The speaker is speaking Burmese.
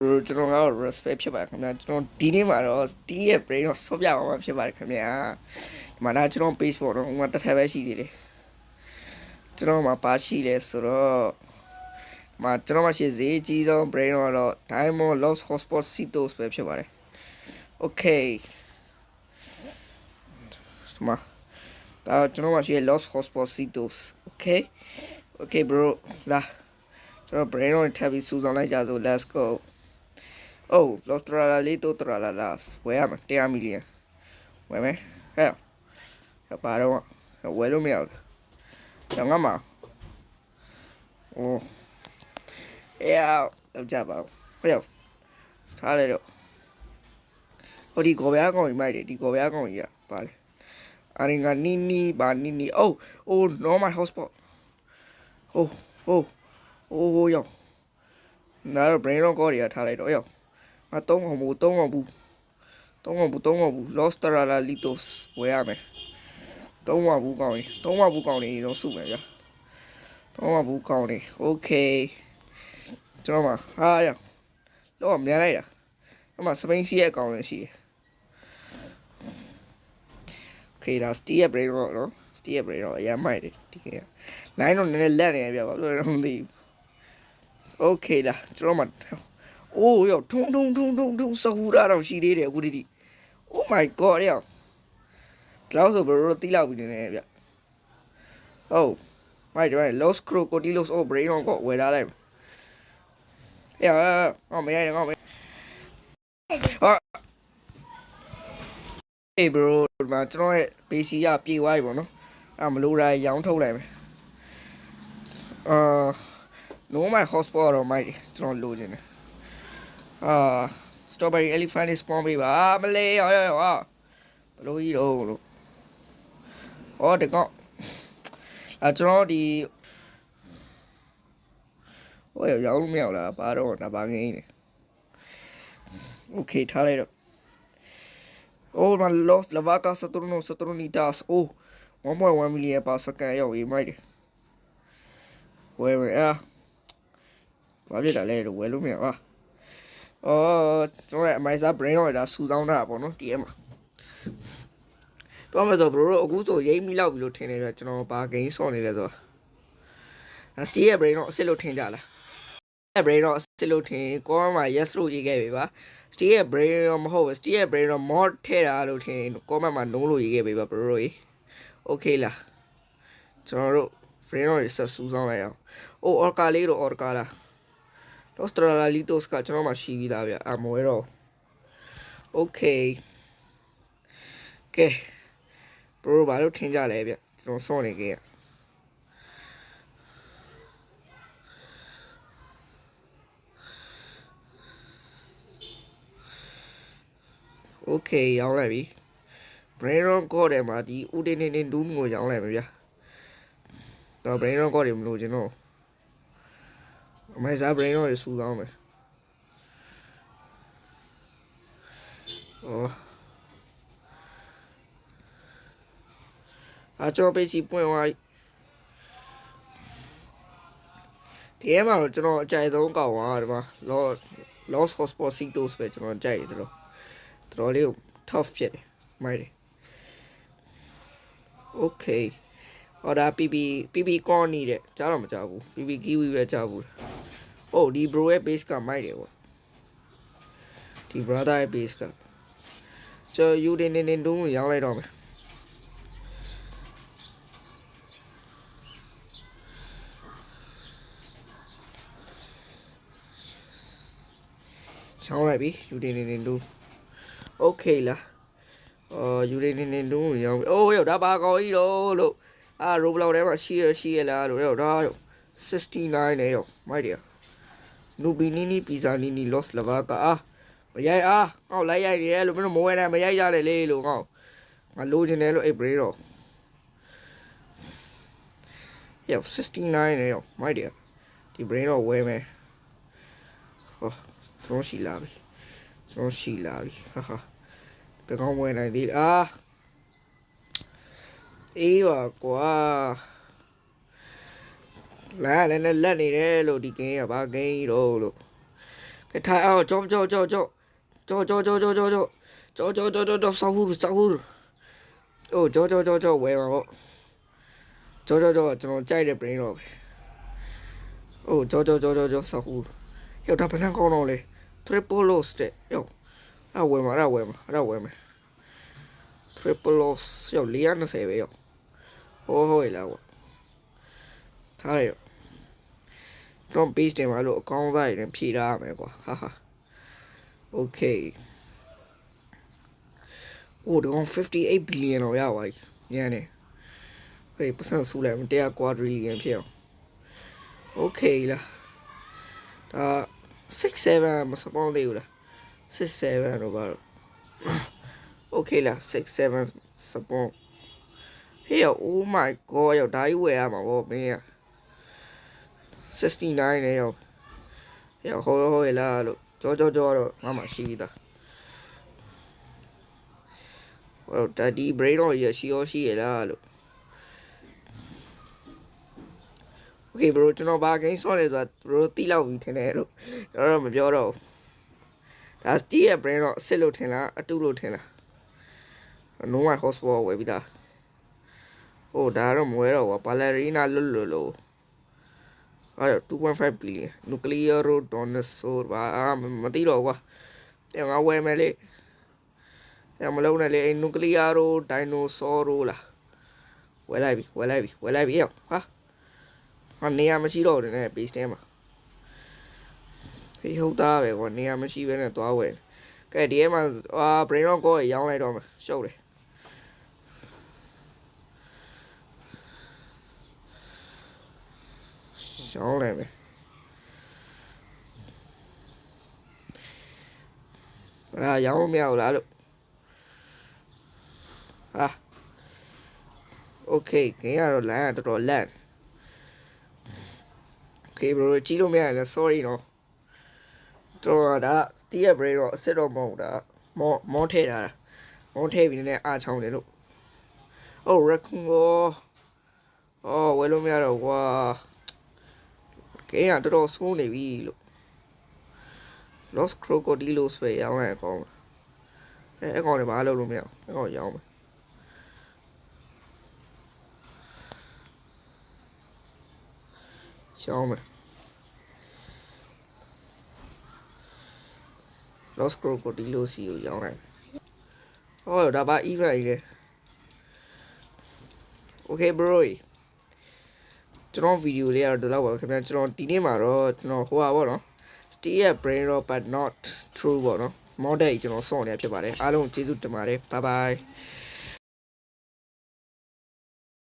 ကျွန်တော်ကတော့ respect ဖြစ်ပါတယ်ခင်ဗျာကျွန်တော်ဒီနေ့မှာတော့ Steve ရဲ့ brain ကိုဆော့ပြအောင်မှာဖြစ်ပါတယ်ခင်ဗျာဒီမှာဒါကျွန်တော် base ပေါ့နော်ဟိုမှာတစ်ထပ်ပဲရှိသေးတယ်ကျွန်တော်မှာပါရှိလဲဆိုတော့မှာကျွန်တော်မှာရှိဈေးအကြီးဆုံး brain တော့ Diamond Lost Hotspot Citos ပဲဖြစ်ပါတယ် okay ဒီမှာဒါကျွန်တော်မှာရှိ Lost Hotspot Citos okay okay bro လာကျွန်တော် brain ကိုထပ်ပြီးစူးစောင်းလိုက်ကြစို့ let's go Oh, los tralalitos tralalas. Weame, 100 million. Weame, hell. Paro, vuelo me habla. Don't ama. Oh, yeah, ya va. Well, sale. O digo, vea con mi madre, digo, vea con ella. Vale. Aringa nini, ba nini. Oh, no, my hotspot. Oh, yo. Nada, brain on Korea, sale, yo. အ3အောင်ဘူး3အောင်ဘူးlost tralalitos ဝယ်ရမယ်3အောင်ဘူးကောင်းရင်3အောင်ဘူးကောင်းနေတော့စုမယ်ဗျာ3အောင်ဘူးကောင်းနေ okay ကျွန်တော်မှာဟာရတော့အများလိုက်တာအမှစပိန်စီရဲ့အကောင်လည်းရှိတယ် okay ဒါ Steve ရဲ့ brain တော့နော် Steve ရဲ့ brain တော့အရင်မိုက်တယ်ဒီက line တော့နည်းနည်းလက်နေပြပါဘယ်လိုလဲမသိဘူး okay လားကျွန်တော်မှာOh, yo, tung, sahura daw shi de aku di. Oh my god, yo. Klaus bro, tila bi ne bya. Oh. Right, Los crocodilos oh brain on got where I am. Yeah, oh me, oh me. Hey bro, မှာကျွန်တော်ရဲ့ PC ရပြေးသွားပြီပေါ့နော်အဲ့မလို့ရရောင်းထုတ်လိုက်မယ်no my hotspot တော့မိုက်ကျွန်တော်လိုချင်တယ်strawberry elephant is spawn ပေးပါမလေးရောဘလို့ကြီးတော့လို့တကောကျွန်တော်ဒီရောင်းလို့မရလားဘာတော့ဒါဘာငင်းနေ okay ထားလိုက်တော့Oh, my lost Lavaca Saturnitas. Oh, 1.1 million per second. Yo, we might. Where we are. What did I let it? Well, me. Oh, sorry, my brain or that Susan up on DM. Thomas of Bro, good so Jamie love lieutenant at no park against on it as well. I see a brain or cellotin. A brain or cellotin. Call my yes, Rudy gave it. Still brain on hoe, still brain on more terror routine. Come on, no, you gave up, Roy. Okay, la. Tomorrow, friend is a Susan. Oh, Orca little Orcala. Los tralalitos cachorro shivida, amoero. Okay. Okay. Bro, Balo change a labia. No son again. Okay, y'all let me. Brain on God, Emadi, Udin in Dungo, y'all let me. The brain on God, him, no, you know. My brain on is Susan. Oh. I drop a cheap point white. The Emma, you know, Jay don't go on, Lord. Lost hotspot see those bets on Jay, you know. Trolley, tough shit, mighty. Okay. Or that BB corn need it. Chalam Jabu. BB give you a Jabu. Oh, the bro base car mighty one. The brother base car. So you didn't do young light on me. Sound like me, you didn't do. Okay, la. You didn't do young. Oh, yo, that bag all look. I roll out ever she la 69 ayo, my dear. No binini pizza nini lost lavaca. Yeah, oh, like yeah, look more than my yale look. My lord in a brero. Yeah, 69 ayo, my dear. The brain of women. Oh, don't she love me? Don't she love me? Haha. Become when I did. Eva, qua. La, let it lo di game about game. ကဲထားအောင်ကြောစောက်ဟုတ်အိုးကြောဝဲမှာပေါ့ကြောကျွန်တော်ကြိုက်တဲ့ brain တော့ပဲအိုးကြောစောက်ဟုတ်ရောက်တာဘယ်နှကောင်းတော့လဲ triple loss တဲ့ရောက်အဲ့ဝဲမှာ triple loss ရောက်420ပဲရောက်ဟုတ်လားကွာထားရရောက်ကျွန်တော် base တင်မှာလို့အကောင်းစားရည်ဖြည့်ထားရမယ်ကွာဟာ okay โอ้ဒီကောင်58 billion တော့ရပါပြီညံနေဟေးပတ်စံဆူလိုက်100 quadrillion ဖြစ်အောင် okay လားဒါ67မစပေါင်းသေးဘူးလား67တော့ပါတော့ okay လား67စပေါင်းဟေး oh my god ရောက်ဒါကြီးဝယ်ရမှာဗောမင်းက69နဲ့ရောက်ဟိုးလားလို့ကြောတော့ငါမှရှိသေးတာဟိုဒါဒီ brain တော့ရှိရလားလို့ okay bro ကျွန်တော်ဘာ game ဆော့လဲဆိုတာ bro တိလောက်ပြီထင်တယ်လို့ကျွန်တော်တော့မပြောတော့ဘူးဒါ Steve ရဲ့ brain တော့အစ်စ်လို့ထင်လားအတုလို့ထင်လား no my hotspot ဝယ်ပြီးသားဟိုဒါတော့မဝဲတော့ဘူး ballerina လို့အဲ့2.5 billion nuclear dinosaur ဘာမသိတော့ကွာတဲ့ငါဝယ်မယ်လေမလုံးနဲ့လေ nuclear dinosaur လားဝယ်လိုက်ပြီရောက်ဟာနေရာမရှိတော့တယ်နဲ့ base ထဲမှာဟေးဟုတ်သားပဲကွာနေရာမရှိဘဲနဲ့သွားဝယ်ကဲဒီထဲမှာbrain rock ကိုရောင်းလိုက်တော့မယ်ရှုပ်တယ်ရှောင်းလိုက်မယ်ရောင်းမရဘူးလားလို့ဟာ okay ခင်းရတော့လမ်းကတော်တော်လန့် okay bro ကြည့်လို့မရလဲ sorry နော်တော့ဒါ Steve brain တော့အစ်စ်တော့မဟုတ်တာမောထဲတာမောထဲပြီးနည်းအားချောင်းတယ်လို့ oh raccoon ဝယ်လို့မရတော့ကွာကဲရတော်တော်ဆိုးနေပြီလို့ Los Crocodilos ပဲရောင်းလိုက်အကောင်အကောင်တွေဘာလုပ်လို့မရအောင်အကောင်ရောင်းမယ်ရှောင်းမယ် Los Crocodilos ကိုရောင်းလိုက်ဟောဒါပါ event ကြီးလေ okay bro ကျွန်တော်ဗီဒီယိုလေးကတော့ဒီလောက်ပါခင်ဗျာကျွန်တော်ဒီနေ့မှာတော့ကျွန်တော်ဟိုပါပေါ့နော် Steve ရဲ့ brain rot but not true ပေါ့နော် model ကြီးကျွန်တော်စောင့်နေဖြစ်ပါတယ်အားလုံးကျေးဇူးတင်ပါတယ် bye bye